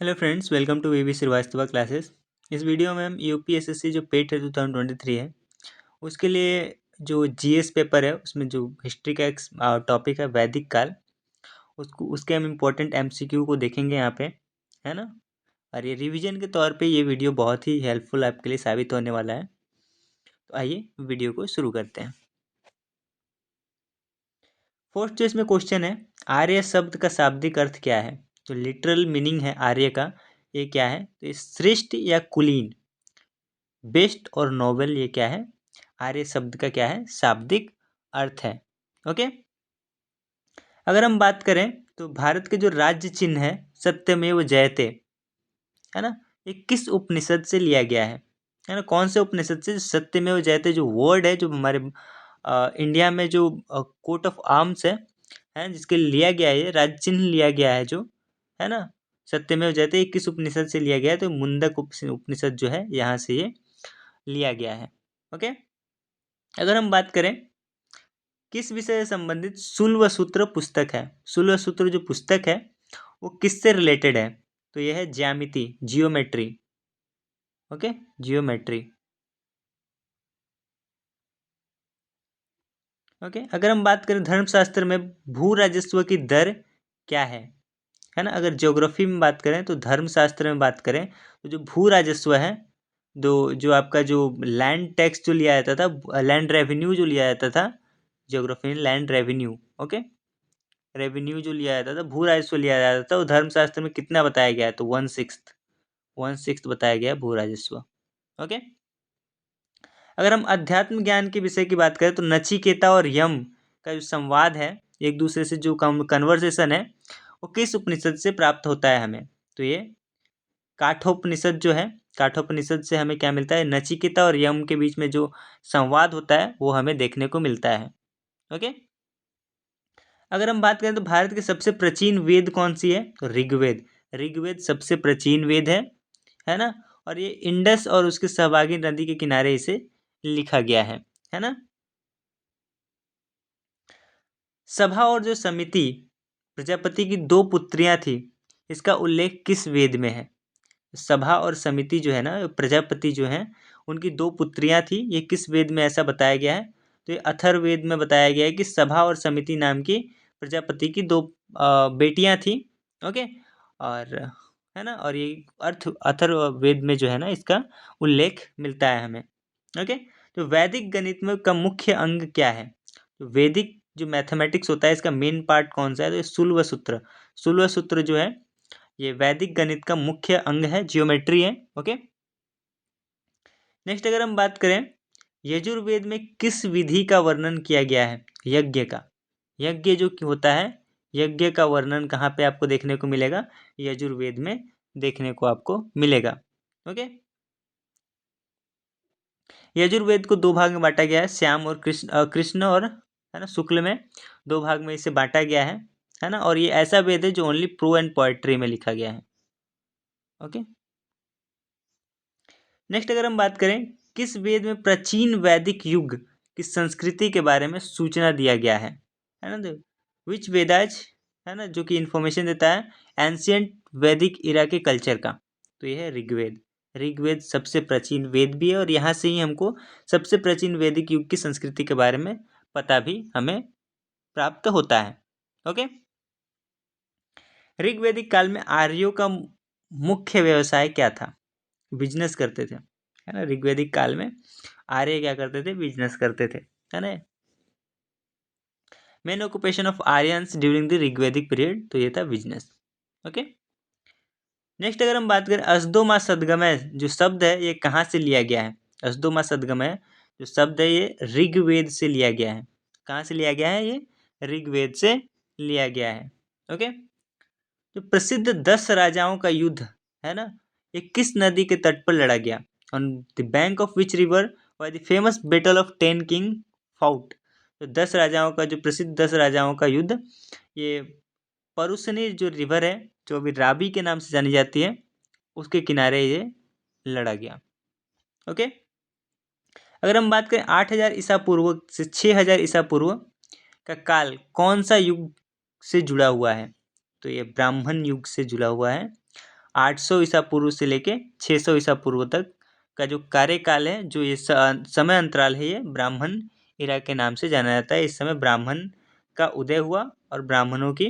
Hello friends, welcome to VV Srivastava classes. इस video में हम यूपीएसएससी जो पेट है 2023 है उसके लिए जो जीएस पेपर है उसमें जो हिस्ट्री का एक टॉपिक है वैदिक काल, उसको उसके हम इम्पोर्टेंट एमसीक्यू को देखेंगे यहाँ पे, है ना। और ये रिवीजन के तौर पे ये वीडियो बहुत ही हेल्पफुल आपके लिए साबित होने वाला है। तो आइए वीडियो को शुरू करते हैं। फर्स्ट जो इसमें क्वेश्चन है, आर्य शब्द का शाब्दिक अर्थ क्या है। जो लिटरल मीनिंग है आर्य का, ये क्या है। तो ये श्रेष्ठ या कुलीन, बेस्ट और नोबल, ये क्या है, आर्य शब्द का क्या है, शाब्दिक अर्थ है। ओके। अगर हम बात करें तो भारत के जो राज्य चिन्ह है सत्यमेव जयते, है ना, ये किस उपनिषद से लिया गया है ना। कौन से उपनिषद से। सत्यमेव जयते जो वर्ड है, जो हमारे इंडिया में जो कोट ऑफ आर्म्स है जिसके लिया गया है, ये राज्य चिन्ह लिया गया है जो, है ना, सत्यमेव जयते, ये किस उपनिषद से लिया गया है। तो मुंडक उपनिषद जो है यहाँ से ये लिया गया है। ओके। अगर हम बात करें किस विषय से संबंधित शुल्व सूत्र पुस्तक है। शुल्व सूत्र जो पुस्तक है वो किससे रिलेटेड है। तो यह है ज्यामिति, जियोमेट्री। Okay, geometry. ओके। अगर हम बात करें धर्मशास्त्र में भू राजस्व की दर क्या है ना। अगर ज्योग्राफी में बात करें तो धर्मशास्त्र में बात करें तो जो भू राजस्व है, जो आपका जो लैंड टैक्स जो लिया जाता था, लैंड रेवेन्यू जो लिया जाता था, ज्योग्राफी में लैंड रेवेन्यू, ओके, रेवेन्यू जो लिया जाता था, भू राजस्व लिया जाता था, वो धर्मशास्त्र में कितना बताया गया है। तो 1/6 बताया गया है भू राजस्व। ओके। अगर हम अध्यात्म ज्ञान के विषय की बात करें तो नचिकेता और यम का जो संवाद है, एक दूसरे से जो कन्वर्सेशन है, वो किस उपनिषद से प्राप्त होता है हमें। तो ये काठोपनिषद जो है, काठोपनिषद से हमें क्या मिलता है, नचिकेता और यम के बीच में जो संवाद होता है वो हमें देखने को मिलता है। ओके। अगर हम बात करें तो भारत की सबसे प्राचीन वेद कौन सी है। तो ऋग्वेद। ऋग्वेद सबसे प्राचीन वेद है ना। और ये इंडस और उसके सहभागी नदी के किनारे इसे लिखा गया है ना। सभा और जो समिति प्रजापति की दो पुत्रियां थी, इसका उल्लेख किस वेद में है। सभा और समिति जो है ना, प्रजापति जो है, उनकी दो पुत्रियां थी, ये किस वेद में ऐसा बताया गया है। तो ये अथर्ववेद में बताया गया है कि सभा और समिति नाम की प्रजापति की दो बेटियां थी। ओके। और है ना, और ये अथर्ववेद में जो है ना इसका उल्लेख मिलता है हमें। ओके। तो वैदिक गणित में का मुख्य अंग क्या है। तो वैदिक जो मैथमेटिक्स होता है इसका मेन पार्ट कौन सा है। तो ये शुल्व सूत्र। शुल्व सूत्र जो है ये वैदिक गणित का मुख्य अंग है, जियोमेट्री है। ओके। नेक्स्ट अगर हम बात करें यजुर्वेद में किस विधि का वर्णन किया गया है, यज्ञ का। यज्ञ जो होता है, यज्ञ का वर्णन कहाँ पे आपको देखने को मिलेगा, यजुर्वेद में देखने को आपको मिलेगा। ओके। यजुर्वेद को दो भाग में बांटा गया है, श्याम और कृष्ण और, है ना, शुक्ल में दो भाग में इसे बांटा गया है ना। और ये ऐसा वेद है जो ओनली प्रो एंड पोएट्री में लिखा गया है। ओके। नेक्स्ट अगर हम बात करें किस वेद में प्राचीन वैदिक युग की संस्कृति के बारे में सूचना दिया गया है ना। विच वेदाज, है ना, जो कि इंफॉर्मेशन देता है एंशियंट वैदिक इरा के कल्चर का। तो ये है ऋग्वेद। ऋग्वेद सबसे प्राचीन वेद भी है और यहाँ से ही हमको सबसे प्राचीन वैदिक युग की संस्कृति के बारे में पता भी हमें प्राप्त होता है। ओके। ऋग्वैदिक काल में आर्यों का मुख्य व्यवसाय क्या था। बिजनेस करते थे, है ना। ऋग्वैदिक काल में आर्य क्या करते थे, बिजनेस करते थे, है ना। Main occupation of Aryans during the Rigvedic period, तो ये था बिजनेस। ओके। नेक्स्ट अगर हम बात करें अष्टोमा सदगमय जो शब्द है ये कहाँ से लिया गया है। अष्टोमा सदगमय जो शब्द है ये ऋग्वेद से लिया गया है। कहाँ से लिया गया है, ये ऋग्वेद से लिया गया है। ओके। जो प्रसिद्ध 10 राजाओं का युद्ध है ना, ये किस नदी के तट पर लड़ा गया। On the bank of which river व the famous battle of 10 king fought. तो 10 राजाओं का जो प्रसिद्ध 10 राजाओं का युद्ध, ये परुसनी जो रिवर है, जो अभी राबी के नाम से जानी जाती है, उसके किनारे ये लड़ा गया। ओके। अगर हम बात करें 8000 ईसा पूर्व से 6000 ईसा पूर्व का काल कौन सा युग से जुड़ा हुआ है। तो ये ब्राह्मण युग से जुड़ा हुआ है। 800 ईसा पूर्व से लेके 600 ईसा पूर्व तक का जो कार्यकाल है, जो ये समय अंतराल है, ये ब्राह्मण इरा के नाम से जाना जाता है। इस समय ब्राह्मण का उदय हुआ और ब्राह्मणों की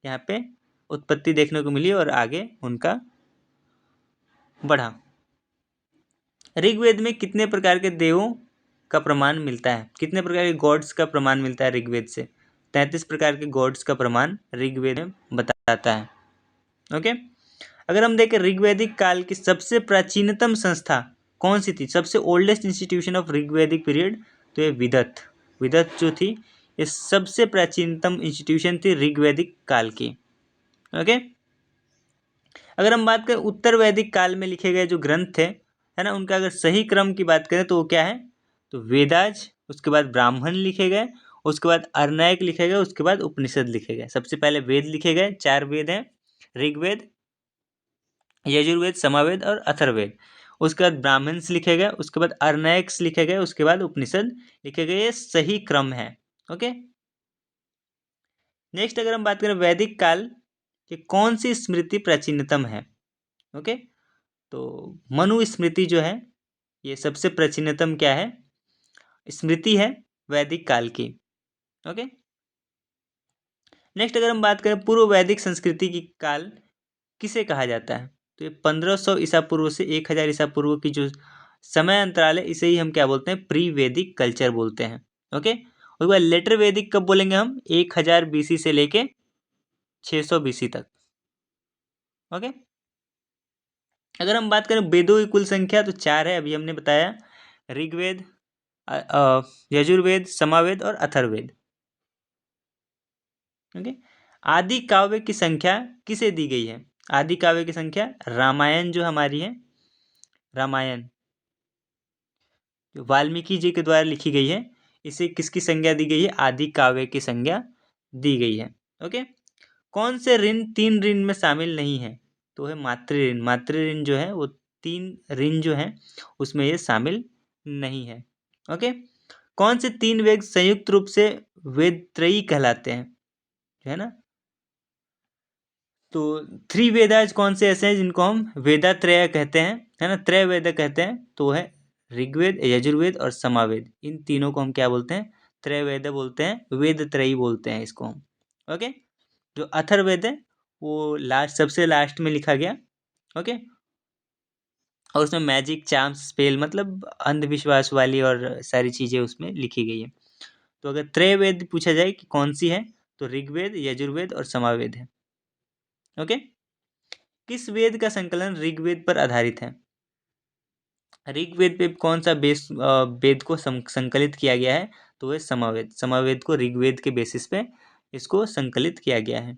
यहाँ पे उत्पत्ति देखने को मिली और आगे उनका बढ़ा। ऋग्वेद में कितने प्रकार के देवों का प्रमाण मिलता है? कितने प्रकार के गॉड्स का प्रमाण मिलता है ऋग्वेद से? 33 प्रकार के गॉड्स का प्रमाण ऋग्वेद में बताता है। ओके, अगर हम देखें ऋग्वैदिक काल की सबसे प्राचीनतम संस्था कौन सी थी? सबसे ओल्डेस्ट इंस्टीट्यूशन ऑफ ऋग्वैदिक पीरियड, तो ये विदत जो थी, ये सबसे प्राचीनतम इंस्टीट्यूशन थी ऋग्वैदिक काल की। ओके, अगर हम बात करें उत्तर वैदिक काल में लिखे गए जो ग्रंथ थे, है ना, उनका अगर सही क्रम की बात करें तो वो क्या है? तो वेदाज, उसके बाद ब्राह्मण लिखे गए, उसके बाद अरण्यक लिखे गए, उसके बाद उपनिषद लिखे गए। सबसे पहले वेद लिखे गए, 4 वेद हैं, ऋग्वेद, यजुर्वेद, सामवेद और अथर्ववेद। उसके बाद ब्राह्मण्स लिखे गए, उसके बाद अरण्यक्स लिखे गए, उसके बाद उपनिषद लिखे गए। ये सही क्रम है। ओके, नेक्स्ट अगर हम बात करें वैदिक काल की कौन सी स्मृति प्राचीनतम है? ओके, तो मनु स्मृति जो है ये सबसे प्राचीनतम क्या है? स्मृति है वैदिक काल की। ओके, नेक्स्ट अगर हम बात करें पूर्व वैदिक संस्कृति की काल किसे कहा जाता है? तो ये 1500 ईसा पूर्व से 1000 ईसा पूर्व की जो समय अंतराल है, इसे ही हम क्या बोलते हैं? प्री वैदिक कल्चर बोलते हैं। ओके, उसके बाद लेटर वैदिक कब बोलेंगे हम? 1000 बीसी से लेके 600 बीसी तक। ओके, अगर हम बात करें वेदों की कुल संख्या तो 4 है, अभी हमने बताया, ऋग्वेद, यजुर्वेद, सामवेद और अथर्ववेद। ओके, आदि काव्य की संख्या किसे दी गई है? आदि काव्य की संख्या रामायण जो हमारी है, रामायण जो वाल्मीकि जी के द्वारा लिखी गई है, इसे किसकी संज्ञा दी गई है? आदि काव्य की संज्ञा दी गई है। ओके, कौन से ऋण 3 ऋण में शामिल नहीं है? तो है मातृ ऋण। मातृ ऋण जो है वो 3 ऋण जो है उसमें ये शामिल नहीं है। ओके, कौन से 3 वेद संयुक्त रूप से वेदत्रयी कहलाते हैं? है ना, तो 3 वेदाज कौन से ऐसे हैं जिनको हम वेदात्रय कहते हैं, है ना, त्रय वेद कहते हैं? तो वो है ऋग्वेद, यजुर्वेद और सामवेद। इन तीनों को हम क्या बोलते हैं? त्रय वेद बोलते हैं, वेद त्रयी बोलते हैं इसको हम। ओके, जो अथर्ववेद है वो सबसे लास्ट में लिखा गया। ओके, और उसमें मैजिक, चार्म्स, स्पेल, मतलब अंधविश्वास वाली और सारी चीज़ें उसमें लिखी गई है। तो अगर त्रय वेद पूछा जाए कि कौन सी है, तो ऋग्वेद, यजुर्वेद और सामवेद है। ओके, किस वेद का संकलन ऋग्वेद पर आधारित है? ऋग्वेद पे कौन सा वेद को संकलित किया गया है? तो वह सामवेद। सामवेद को ऋग्वेद के बेसिस पे इसको संकलित किया गया है।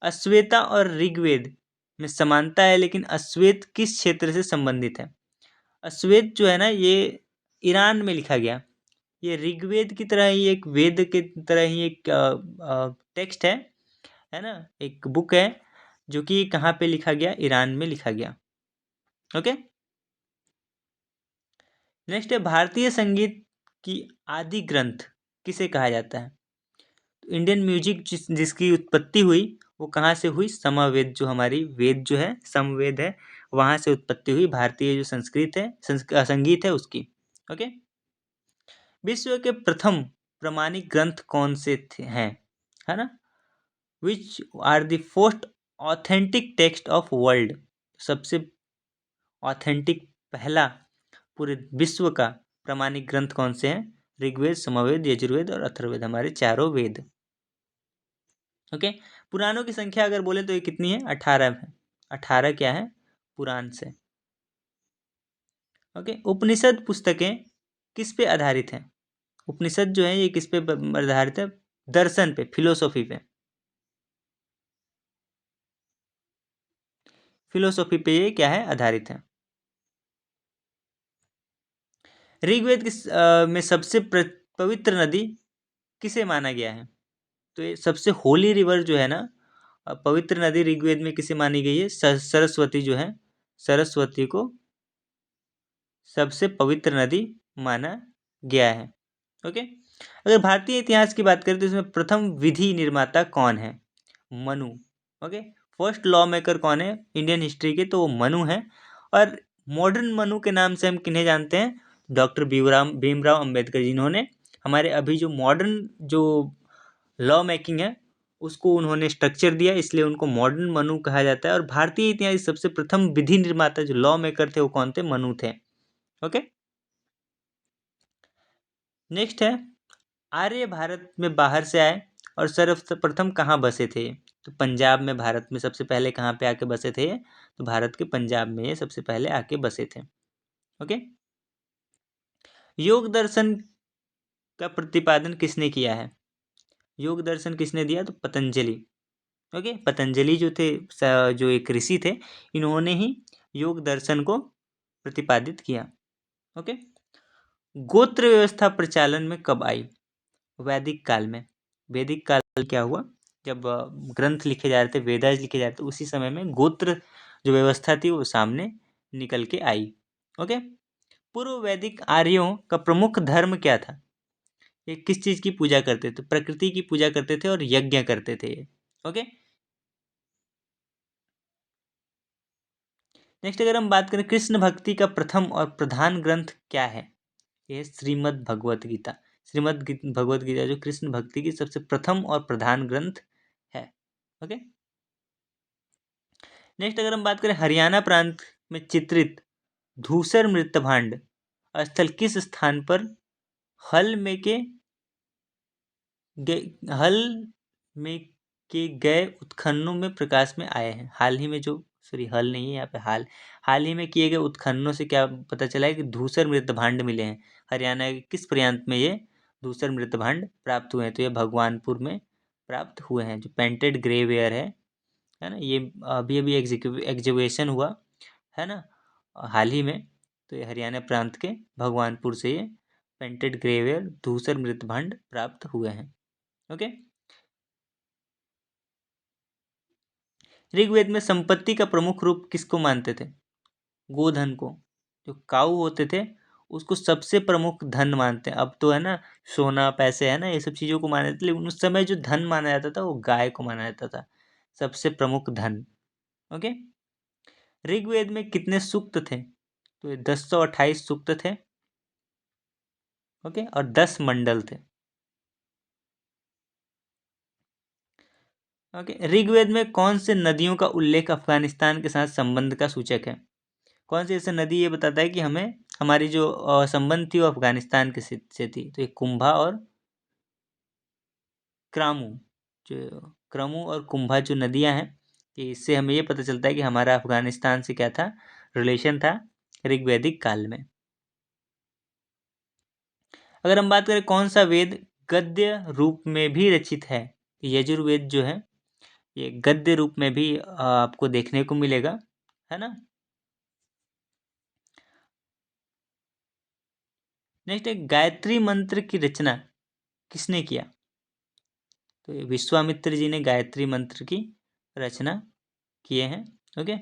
अश्वेता और ऋग्वेद में समानता है, लेकिन अश्वेत किस क्षेत्र से संबंधित है? अश्वेत जो है ना, ये ईरान में लिखा गया। ये ऋग्वेद की तरह ही एक वेद की तरह ही एक टेक्स्ट है ना, एक बुक है, जो कि कहाँ पे लिखा गया? ईरान में लिखा गया। ओके, नेक्स्ट है भारतीय संगीत की आदि ग्रंथ किसे कहा जाता है? तो इंडियन म्यूजिक जिसकी उत्पत्ति हुई वो कहाँ से हुई? समवेद, जो हमारी वेद जो है, समवेद है, वहाँ से उत्पत्ति हुई भारतीय जो संस्कृत है, संगीत है उसकी। ओके, विश्व के प्रथम प्रमाणिक ग्रंथ कौन से हैं? है ना, which are the first authentic text of world? सबसे ऑथेंटिक पहला पूरे विश्व का प्रमाणिक ग्रंथ कौन से हैं? ऋग्वेद, सामवेद, यजुर्वेद और अथर्ववेद, हमारे चारों वेद। ओके, पुराणों की संख्या अगर बोले तो ये कितनी है? 18 है। 18 क्या है? पुराण से। ओके, उपनिषद पुस्तकें किस पे आधारित हैं? उपनिषद जो है ये किस पे आधारित है? दर्शन पे, फिलोसॉफी पे। फिलोसॉफी पे ये क्या है? आधारित है। ऋग्वेद में सबसे पवित्र नदी किसे माना गया है? तो ये सबसे होली रिवर जो है ना, पवित्र नदी ऋग्वेद में किसे मानी गई है? सरस्वती जो है, सरस्वती को सबसे पवित्र नदी माना गया है। ओके, अगर भारतीय इतिहास की बात करें तो इसमें प्रथम विधि निर्माता कौन है? Manu. Okay, first law maker कौन है इंडियन हिस्ट्री के, तो वो मनु है। और मॉडर्न मनु के नाम से हम किन्हें जानते हैं, डॉक्टर भीमराव अंबेडकर, जिन्होंने हमारे अभी जो मॉडर्न जो लॉ मेकिंग है उसको उन्होंने स्ट्रक्चर दिया, इसलिए उनको मॉडर्न मनु कहा जाता है। और भारतीय इतिहास के सबसे प्रथम विधि निर्माता जो लॉ मेकर थे वो कौन थे, मनु थे। ओके, नेक्स्ट है आर्य भारत में बाहर से आए और सर्वप्रथम कहाँ बसे थे। तो पंजाब में, भारत में सबसे पहले कहाँ पे आके बसे थे, तो भारत के पंजाब में ये सबसे पहले आके बसे थे। ओके, योग दर्शन का प्रतिपादन किसने किया है, योग दर्शन किसने दिया, तो पतंजलि। ओके, पतंजलि जो थे जो एक ऋषि थे, इन्होंने ही योग दर्शन को प्रतिपादित किया। ओके, गोत्र व्यवस्था प्रचलन में कब आई, वैदिक काल में। वैदिक काल क्या हुआ, जब ग्रंथ लिखे जा रहे थे, वेदास लिखे जा रहे थे, उसी समय में गोत्र जो व्यवस्था थी वो सामने निकल के आई। ओके, पूर्व वैदिक आर्यों का प्रमुख धर्म क्या था, ये किस चीज की पूजा करते थे, प्रकृति की पूजा करते थे और यज्ञ करते थे। ओके, नेक्स्ट अगर हम बात करें कृष्ण भक्ति का प्रथम और प्रधान ग्रंथ क्या है, ये श्रीमद् भगवत गीता। भगवत गीता जो कृष्ण भक्ति की सबसे प्रथम और प्रधान ग्रंथ है। ओके, नेक्स्ट अगर हम बात करें हरियाणा प्रांत में चित्रित धूसर मृत्यभांड स्थल किस स्थान पर हल में के हल में के गए उत्खननों में प्रकाश में आए हैं। हाल ही में जो हल नहीं है यहाँ पे, हाल ही में किए गए उत्खननों से क्या पता चला है कि धूसर मृत्यभांड मिले हैं। हरियाणा के किस प्रांत में ये धूसर मृत्यभांड प्राप्त हुए हैं, तो ये भगवानपुर में प्राप्त हुए हैं। जो पेंटेड ग्रेवेयर है ना, ये अभी अभी एग्जीबिशन हुआ है ना हाल ही में, तो ये हरियाणा प्रांत के भगवानपुर से ये पेंटेड ग्रेवेयर धूसर मृत्यभांड प्राप्त हुए हैं। ओके, ऋग्वेद में संपत्ति का प्रमुख रूप किसको मानते थे, गोधन को। जो काऊ होते थे उसको सबसे प्रमुख धन मानते हैं। अब तो है ना सोना पैसे है ना ये सब चीज़ों को माना जाता है, लेकिन उस समय जो धन माना जाता था वो गाय को माना जाता था सबसे प्रमुख धन। ओके, ऋग्वेद में कितने सूक्त थे, तो ये 1028 सूक्त थे। ओके, और 10 मंडल थे। ओके, ऋग्वेद में कौन से नदियों का उल्लेख अफगानिस्तान के साथ संबंध का सूचक है, कौन सी ऐसी नदी ये बताता है कि हमें हमारी जो संबंध थी वो अफगानिस्तान के से थी, तो ये कुंभा और क्रामू, जो क्रमू और कुंभा जो नदियां हैं, कि इससे हमें ये पता चलता है कि हमारा अफगानिस्तान से क्या था, रिलेशन था ऋग्वैदिक काल में। अगर हम बात करें कौन सा वेद गद्य रूप में भी रचित है, यजुर्वेद जो है ये गद्य रूप में भी आपको देखने को मिलेगा, है ना। नेक्स्ट है गायत्री मंत्र की रचना किसने किया, तो ये विश्वामित्र जी ने गायत्री मंत्र की रचना किए हैं। ओके,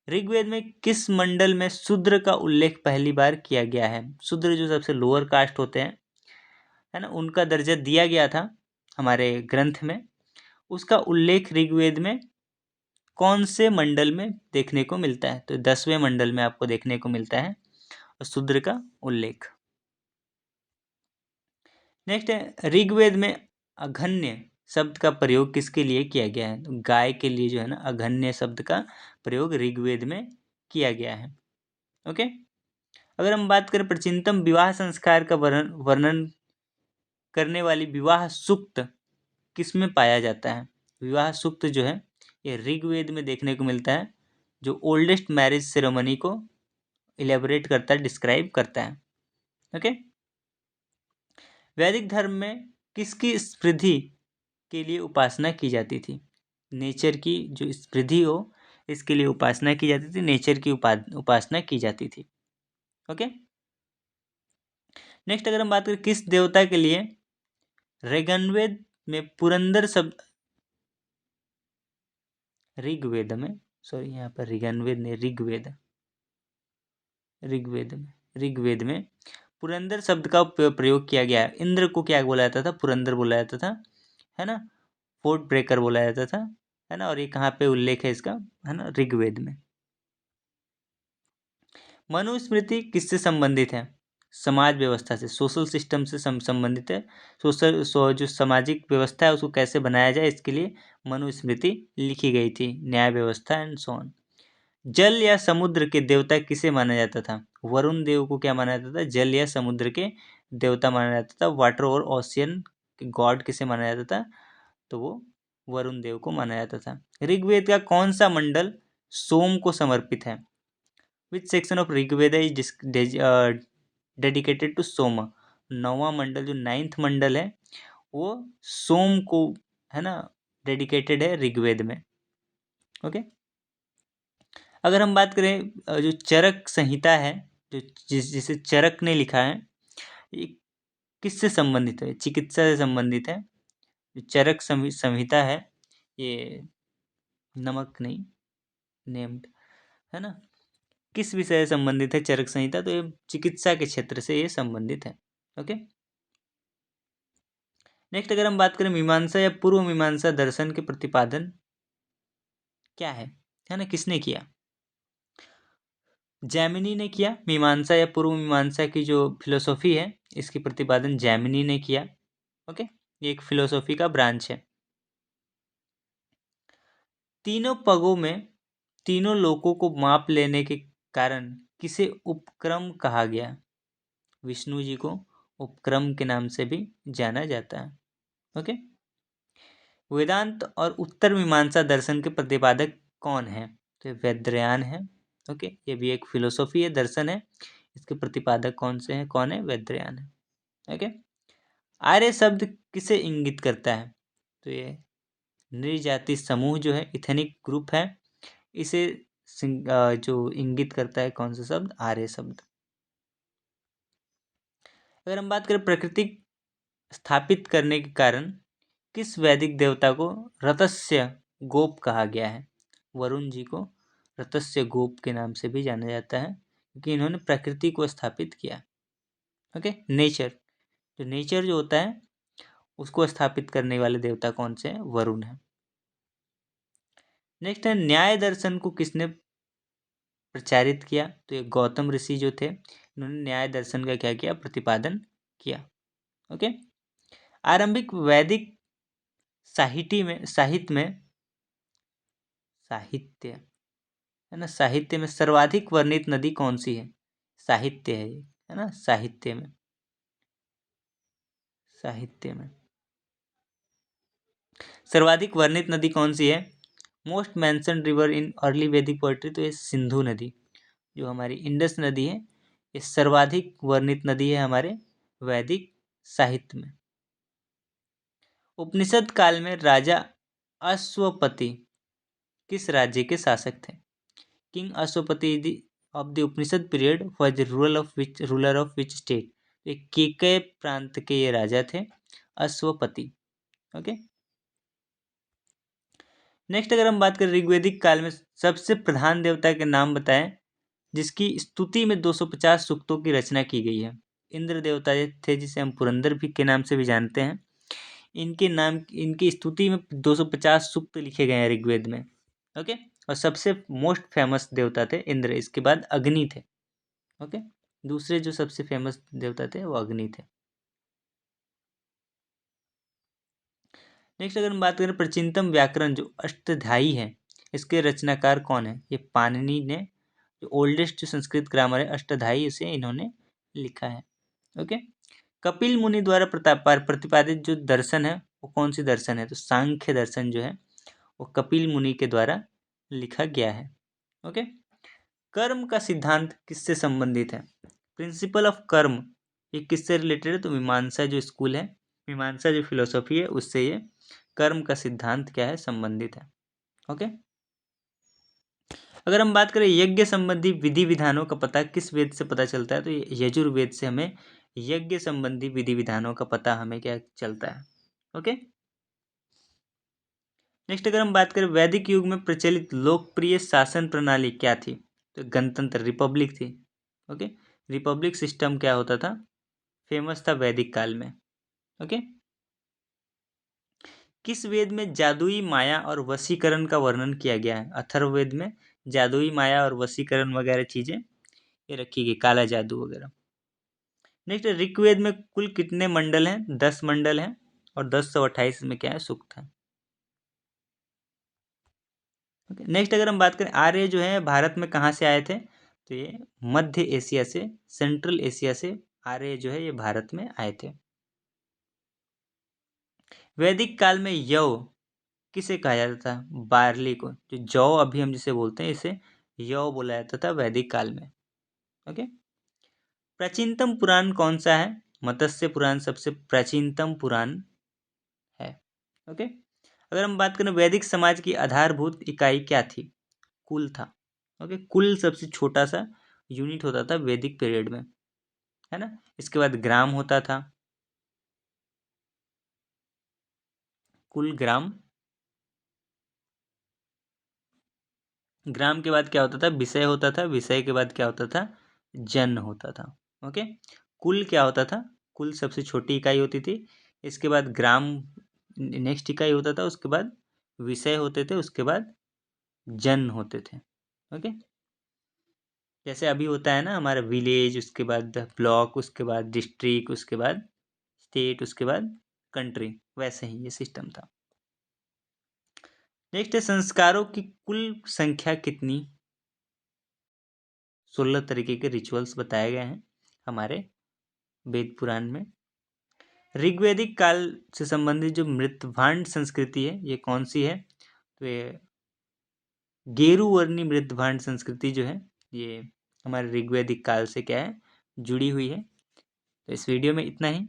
ऋग्वेद में किस मंडल में शूद्र का उल्लेख पहली बार किया गया है, शूद्र जो सबसे लोअर कास्ट होते हैं है ना, उनका दर्जा दिया गया था हमारे ग्रंथ में, उसका उल्लेख ऋग्वेद में कौन से मंडल में देखने को मिलता है, तो 10वें मंडल में आपको देखने को मिलता है शूद्र का उल्लेख। नेक्स्ट है ऋग्वेद में अघन्य शब्द का प्रयोग किसके लिए किया गया है, तो गाय के लिए जो है ना अघन्य शब्द का प्रयोग ऋग्वेद में किया गया है। ओके, अगर हम बात करें प्राचीनतम विवाह संस्कार का वर्णन करने वाली विवाह सूक्त किसमें पाया जाता है, विवाह सूक्त जो है ये ऋग्वेद में देखने को मिलता है, जो ओल्डेस्ट मैरिज सेरेमनी को इलेबोरेट करता है, डिस्क्राइब करता है। ओके, वैदिक धर्म में किसकी स्मृति के लिए उपासना की जाती थी, नेचर की जो स्मृति हो इसके लिए उपासना की जाती थी, नेचर की उपासना की जाती थी। ओके, नेक्स्ट अगर हम बात करें किस देवता के लिए ऋग्वेद में पुरंदर शब्द, ऋग्वेद में सॉरी यहाँ पर ऋग्वेद नहीं ऋग्वेद में पुरंदर शब्द का प्रयोग किया गया है। इंद्र को क्या बोला जाता था, पुरंदर बोला जाता था, है ना, फोर्ट ब्रेकर बोला जाता था, है ना, और ये कहाँ पे उल्लेख है इसका, है ना, ऋग्वेद में। मनुस्मृति किससे संबंधित है? समाज व्यवस्था से, सोशल सिस्टम से संबंधित है। जो सामाजिक व्यवस्था है उसको कैसे बनाया जाए, इसके लिए मनुस्मृति लिखी गई थी, न्याय व्यवस्था एंड सो ऑन। जल या समुद्र के देवता किसे माना जाता था? वरुण देव को क्या माना जाता था? जल या समुद्र के देवता माना जाता था। वाटर और ओशियन के गॉड किसे माना जाता था? तो वो वरुण देव को माना जाता था। ऋग्वेद का कौन सा मंडल सोम को समर्पित है? Which section of Rigveda is dedicated to Soma? नौवां मंडल जो 9th मंडल है वो सोम को, है ना, डेडिकेटेड है ऋग्वेद में। ओके। अगर हम बात करें जो चरक संहिता है, जो जिसे चरक ने लिखा है, ये किससे संबंधित है? चिकित्सा से संबंधित है। जो चरक संहिता है ये नमक नहीं, नेम्ड, है ना, किस विषय से संबंधित है चरक संहिता? तो ये चिकित्सा के क्षेत्र से ये संबंधित है। ओके। नेक्स्ट अगर हम बात करें मीमांसा या पूर्व मीमांसा दर्शन के प्रतिपादन क्या है ना, किसने किया? जैमिनी ने किया। मीमांसा या पूर्व मीमांसा की जो फिलोसॉफी है इसकी प्रतिपादन जैमिनी ने किया। ओके, ये एक फिलोसॉफी का ब्रांच है। तीनों पगों में तीनों लोकों को माप लेने के कारण किसे उपक्रम कहा गया? विष्णु जी को उपक्रम के नाम से भी जाना जाता है। ओके। वेदांत और उत्तर मीमांसा दर्शन के प्रतिपादक कौन है? तो वैद्ययान है। ओके, ये भी एक फिलोसॉफी है, दर्शन है। इसके प्रतिपादक कौन से हैं? कौन है? वैद्ययान है। ओके। आर्य शब्द किसे इंगित करता है? तो ये नृजाति समूह जो है, इथेनिक ग्रुप है, इसे जो इंगित करता है कौन सा शब्द? आर्य शब्द। अगर हम बात करें प्रकृति स्थापित करने के कारण किस वैदिक देवता को रतस्य गोप कहा गया है? वरुण जी को रतस्य गोप के नाम से भी जाना जाता है क्योंकि इन्होंने प्रकृति को स्थापित किया। ओके, नेचर, जो नेचर जो होता है उसको स्थापित करने वाले देवता कौन से हैं? वरुण है। नेक्स्ट है न्याय दर्शन को किसने प्रचारित किया? तो ये गौतम ऋषि जो थे, इन्होंने न्याय दर्शन का क्या किया? प्रतिपादन किया। ओके। आरंभिक वैदिक साहित्य है ना, साहित्य में सर्वाधिक वर्णित नदी कौन सी है? साहित्य है ये, है ना, साहित्य में सर्वाधिक वर्णित नदी कौन सी है? Most mentioned river in early वैदिक पोएट्री, तो ये सिंधु नदी, जो हमारी इंडस नदी है, ये सर्वाधिक वर्णित नदी है हमारे वैदिक साहित्य में। उपनिषद काल में राजा अश्वपति किस राज्य के शासक थे? King Ashwapati of the Upanishad period was ruler of which state? ये केकय प्रांत के ये राजा थे, अश्वपति। ओके। नेक्स्ट अगर हम बात करें ऋग्वैदिक काल में सबसे प्रधान देवता के नाम बताएं जिसकी स्तुति में 250 सूक्तों की रचना की गई है। इंद्र देवता थे जिसे हम पुरंदर भी के नाम से भी जानते हैं। इनकी स्तुति में 250 सूक्त लिखे गए हैं ऋग्वेद में। ओके। और सबसे मोस्ट फेमस देवता थे इंद्र, इसके बाद अग्नि थे। ओके। दूसरे जो सबसे फेमस देवता थे वो अग्नि थे। नेक्स्ट अगर हम बात करें प्राचीनतम व्याकरण जो अष्टाध्यायी है, इसके रचनाकार कौन है? ये पाणिनि ने, जो ओल्डेस्ट जो संस्कृत ग्रामर है अष्टाध्यायी, उसे इन्होंने लिखा है। ओके। कपिल मुनि द्वारा प्रतिपादित जो दर्शन है वो कौन सी दर्शन है? तो सांख्य दर्शन जो है वो कपिल मुनि के द्वारा लिखा गया है। ओके। कर्म का सिद्धांत किससे संबंधित है? प्रिंसिपल ऑफ कर्म ये किससे रिलेटेड है? तो मीमांसा जो स्कूल है, मीमांसा जो फिलोसॉफी है, उससे ये कर्म का सिद्धांत क्या है? संबंधित है। ओके। अगर हम बात करें यज्ञ संबंधी विधि विधानों का पता किस वेद से पता चलता है? तो यजुर्वेद से हमें यज्ञ संबंधी विधि विधानों का पता हमें क्या चलता है। ओके। नेक्स्ट अगर हम बात करें वैदिक युग में प्रचलित लोकप्रिय शासन प्रणाली क्या थी? तो गणतंत्र, रिपब्लिक थी। ओके। रिपब्लिक सिस्टम क्या होता था? फेमस था वैदिक काल में। ओके। किस वेद में जादुई माया और वशीकरण का वर्णन किया गया है? अथर्ववेद में जादुई माया और वशीकरण वगैरह चीजें ये रखी गई, काला जादू वगैरह। नेक्स्ट, ऋग्वेद में कुल कितने मंडल हैं? 10 मंडल हैं और 1028 में क्या है? सूक्त है। नेक्स्ट अगर हम बात करें, आर्य जो है भारत में कहाँ से आए थे? तो ये मध्य एशिया से, सेंट्रल एशिया से आर्य जो है ये भारत में आए थे। वैदिक काल में यव किसे कहा जाता था? बार्ली को। जो जौ अभी हम जिसे बोलते हैं इसे यव बोला जाता था वैदिक काल में। ओके। प्राचीनतम पुराण कौन सा है? मत्स्य पुराण सबसे प्राचीनतम पुराण है। ओके। अगर हम बात करें वैदिक समाज की आधारभूत इकाई क्या थी? कुल था। ओके। कुल सबसे छोटा सा यूनिट होता था वैदिक पीरियड में, है ना। इसके बाद ग्राम होता था, कुल ग्राम। ग्राम के बाद क्या होता था? विषय होता था। विषय के बाद क्या होता था? जन होता था। ओके। कुल क्या होता था? कुल सबसे छोटी इकाई होती थी। इसके बाद ग्राम नेक्स्ट इकाई होता था। उसके बाद विषय होते थे। उसके बाद जन होते थे। ओके। जैसे अभी होता है ना हमारा विलेज, उसके बाद ब्लॉक, उसके बाद डिस्ट्रिक्ट, उसके बाद स्टेट, उसके बाद कंट्री, वैसे ही ये सिस्टम था। नेक्स्ट है, संस्कारों की कुल संख्या कितनी? 16 तरीके के रिचुअल्स बताए गए हैं हमारे वेद पुराण में। ऋग्वैदिक काल से संबंधित जो मृतभांड संस्कृति है ये कौन सी है? तो ये गेरुवर्णी मृतभांड संस्कृति जो है ये हमारे ऋग्वैदिक काल से क्या है? जुड़ी हुई है। तो इस वीडियो में इतना ही।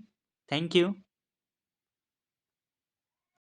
Thank you.